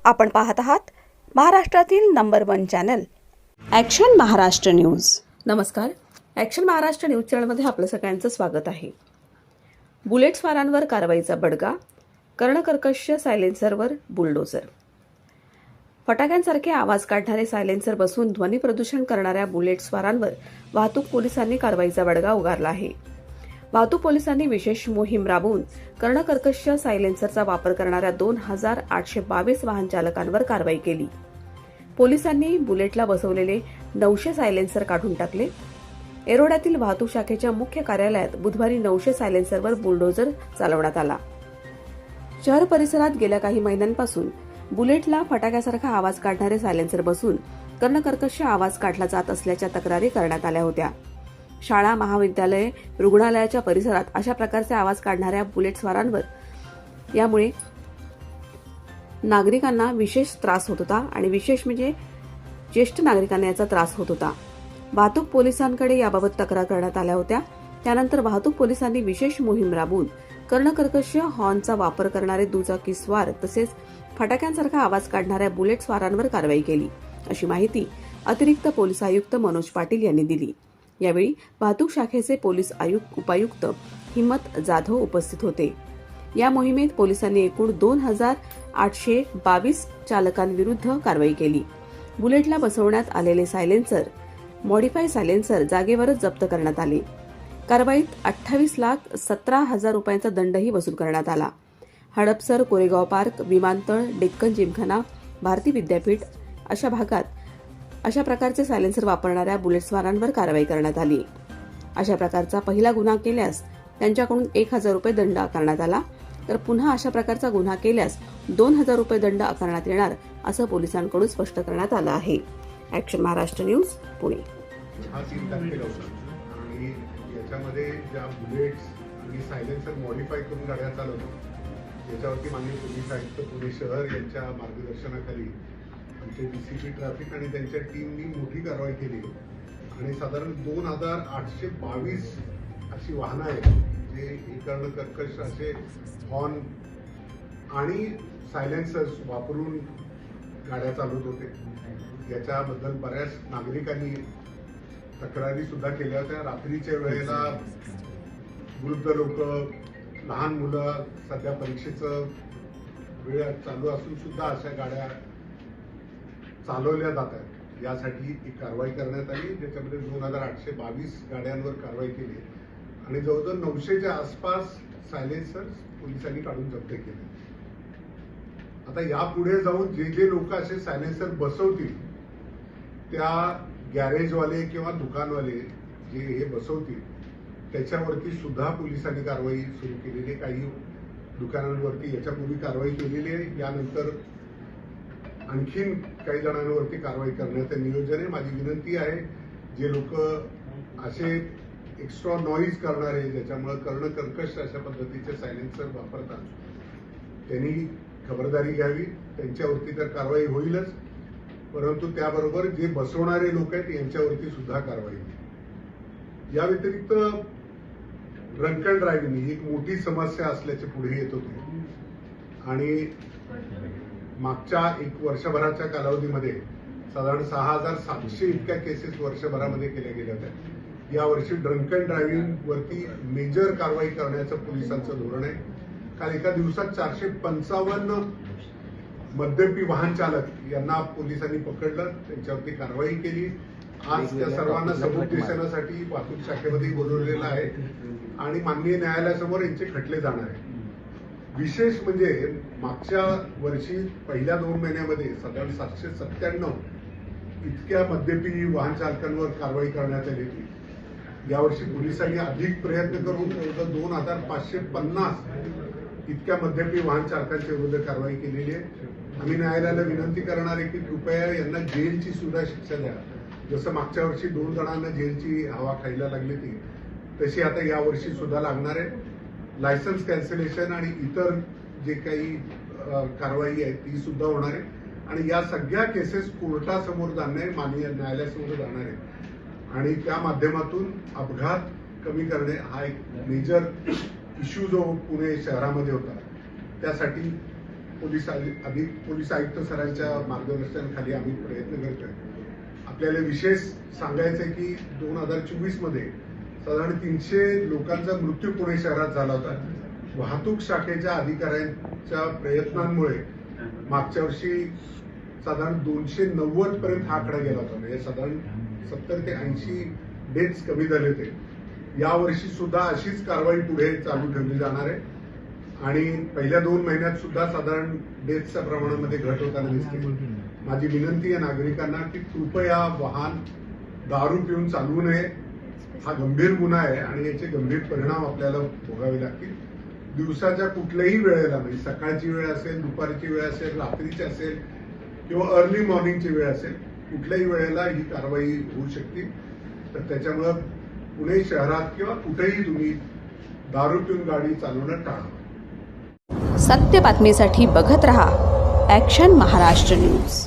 आपण पाहत आहात महाराष्ट्रातील number 1 channel action Maharashtra news. नमस्कार, ॲक्शन महाराष्ट्र न्यूज चॅनलमध्ये आपलं सगळ्यांचं स्वागत आहे। बुलेटस्वारांवर कारवाईचा बडगा, कर्णकर्कश सायलेन्सरवर बुलडोझर। फटाक्यांसारखे आवाज काढणारे सायलेन्सर बसून ध्वनी प्रदूषण करणाऱ्या बुलेटस्वारांवर वाहतूक पोलिसांनी कारवाईचा बडगा उगारला आहे। वाहतूक पोलिसांनी विशेष मोहीम राबवून कर्णकर्कश सायलेन्सरचा वापर करणाऱ्या 2822 वाहन चालकांवर कारवाई केली। पोलिसांनी बुलेटला बसवलेले 900 सायलेन्सर काढून टाकले। एरोड्यातील वाहतूक शाखेच्या मुख्य कार्यालयात बुधवारी 900 सायलेन्सरवर बुलडोझर चालवण्यात आला। शहर परिसरात गेल्या काही महिन्यांपासून बुलेटला फटाक्यासारखा आवाज काढणारे सायलेन्सर बसून कर्णकर्कश आवाज काढला जात असल्याच्या तक्रारी करण्यात आल्या होत्या। शाळा, महाविद्यालये, रुग्णालयाच्या परिसरात अशा प्रकारचे आवाज काढणाऱ्या बुलेटस्वारांवर यामुळे नागरिकांना विशेष त्रास होत होता आणि विशेष म्हणजे ज्येष्ठ नागरिकांना याचा त्रास होत होता। वाहतूक पोलिसांकडे याबाबत तक्रार करण्यात आल्या होत्या। त्यानंतर वाहतूक पोलिसांनी विशेष मोहीम राबवून कर्णकर्कश हॉर्नचा वापर करणारे दुचाकी स्वार तसेच फटाक्यांसारखा आवाज काढणाऱ्या बुलेट स्वारांवर कारवाई केली, अशी माहिती अतिरिक्त पोलीस आयुक्त मनोज पाटील यांनी दिली। यावेळी वाहतूक शाखेचे पोलीस उपायुक्त हिम्मत जाधव उपस्थित होते। या मोहिमेत पोलिसांनी एकूण 2822 चालकांविरुद्ध कारवाई केली। बुलेटला बसवण्यात आलेले सायलेन्सर, मॉडिफाय सायलेन्सर जागेवरच जप्त करण्यात आले। कारवाईत 28,17,000 रुपयांचा दंडही वसूल करण्यात आला। हडपसर, कोरेगाव पार्क, विमानतळ, डेक्कन जिमखाना, भारती विद्यापीठ अशा भागात अशा प्रकारचे सायलेन्सर वापरणाऱ्या बुलेटस्वारांवर कारवाई करण्यात आली। अशा प्रकारचा पहिला गुन्हा केल्यास त्यांच्याकडून 1,000 रुपये दंड आकारण्यात आला, तर पुन्हा अशा प्रकारचा गुन्हा केल्यास 2,000 रुपये दंड आकारण्यात येणार, असं पोलिसांकडून स्पष्ट करण्यात आलं आहे। Action Maharashtra news, Pune. आणि याच्यामध्ये ज्या बुलेट्स आणि सायलेन्सर मॉडिफाय करून गाड्या चालवतात याच्यावरती माननीय पोलीस आयुक्त पुणे शहर यांच्या मार्गदर्शनाखाली आमचे डीसीपी ट्रॅफिक आणि त्यांच्या टीमनी मोठी कारवाई केली आणि साधारण 2822 अशी वाहनं आहेत जे कर्णकर्कश असे हॉर्न आणि सायलेन्सर्स वापरून गाड्या चालवत होते। याच्याबद्दल बऱ्याच नागरिकांनी तक्रारी सुद्धा केल्या होत्या। रात्रीच्या वेळेला वृद्ध लोक, लहान मुलं, सध्या परीक्षेचं वेळ चालू असून सुद्धा अशा गाड्या चालवल्या जातात। यासाठी एक कारवाई करण्यात आली, ज्याच्यामध्ये 2822 गाड्यांवर कारवाई केली आणि जवळजवळ 900च्या आसपास सायलेन्सर्स पोलिसांनी काढून जप्त केले। आता यापुढे जाऊन जे जे लोक असे सायलेन्सर बसवतील त्या गॅरेजवाले किंवा दुकानवाले जे हे बसवतील त्याच्यावरती सुद्धा पोलिसांनी कारवाई सुरू केलेली आहे। काही दुकानांवरती याच्यापूर्वी कारवाई केलेली आहे, यानंतर आणखीन काही जणांवरती कारवाई करण्याचं नियोजन आहे। माझी विनंती आहे, जे लोक असे एक्स्ट्रा नॉईज करणारे ज्याच्यामुळे कर्णकर्कश अशा पद्धतीचे सायलेन्सर वापरतात त्यांनी खबरदारी घ्यावी। त्यांच्यावरती तर कारवाई होईलच, परंतु त्याबरोबर जे बसवणारे लोक आहेत यांच्यावरती सुद्धा कारवाई होईल। या व्यतिरिक्त ड्रंक अँड ड्रायव्हिंग ही एक मोठी समस्या असल्याचे पुढे येत होते आणि मागच्या एक वर्षभराच्या कालावधीमध्ये साधारण 6,700 इतक्या केसेस वर्षभरामध्ये केल्या गेल्या होत्या। यावर्षी ड्रंक अँड ड्रायव्हिंग वरती मेजर कारवाई करण्याचं पोलिसांचं धोरण आहे। काल एका दिवसात 455 मद्यपी वाहन चालक यांना पोलिसांनी पकडलं, त्यांच्यावरती कारवाई केली। आज त्या सर्वांना समुपदेशनासाठी वाहतूक शाखेमध्ये बोलवलेलं आहे आणि माननीय न्यायालयासमोर यांचे खटले जाणार आहे। विशेष म्हणजे मागच्या वर्षी पहिल्या 2 महिन्यामध्ये साधारण 797 इतक्या मद्यपी वाहन चालकांवर कारवाई करण्यात आली होती। यावर्षी पोलिसांनी अधिक प्रयत्न करून 2,550 इतक्या मद्यपी वाहन चालकांच्या विरुद्ध कारवाई केलेली आहे। आम्ही न्यायालयाला विनंती करणार आहे की कृपया यांना जेलची सुद्धा शिक्षा द्या। जसं मागच्या वर्षी 2 जणांना जेलची हवा खायला लागली होती तशी आता यावर्षी सुद्धा लागणार आहे। लायसन्स कॅन्सलेशन आणि इतर जे काही कारवाई आहे ती सुद्धा होणार आहे आणि या सगळ्या केसेस कोर्टासमोर जाणार, माननीय न्यायालयासमोर जाणार आहे आणि त्या माध्यमातून अपघात कमी करणे हा एक मेजर इश्यू जो पुणे शहरामध्ये होता त्यासाठी पोलीस आयुक्त सरांच्या मार्गदर्शनाखाली आम्ही प्रयत्न करतोय. आपल्याला विशेष सांगायचं की 2024 मध्ये साधारण 300 लोकांचा मृत्यू पुणे शहरात झाला होता. वाहतूक शाखेच्या अधिकाऱ्यांच्या प्रयत्नांमुळे मागच्या वर्षी साधारण 290 पर्यंत हा आकडा गेला होता. म्हणजे साधारण 70 ते 80 डेथ्स कमी झाले होते. यावर्षी सुद्धा अशीच कारवाई पुढे चालू ठेवली जाणार आहे आणि पहिल्या 2 महिन्यात सुद्धा साधारण डेथच्या प्रमाणामध्ये घट होताना दिसते. माझी विनंती आहे नागरिकांना की कृपया वाहन दारू पिऊन चालवू नये. हा गंभीर गुन्हा आहे आणि याचे गंभीर परिणाम आपल्याला भोगावे लागतील. दिवसाच्या कुठल्याही वेळेला म्हणजे सकाळची वेळ असेल, दुपारची वेळ असेल, रात्रीची असेल किंवा अर्ली मॉर्निंगची वेळ असेल, कुठल्याही वेळेला ही कारवाई होऊ शकते. तर त्याच्यामुळं पुणे शहरात किंवा कुठेही तुम्ही दारू पिऊन गाडी चालवणं टाळा. सत्य बातमीसाठी बघत रहा ॲक्शन महाराष्ट्र न्यूज.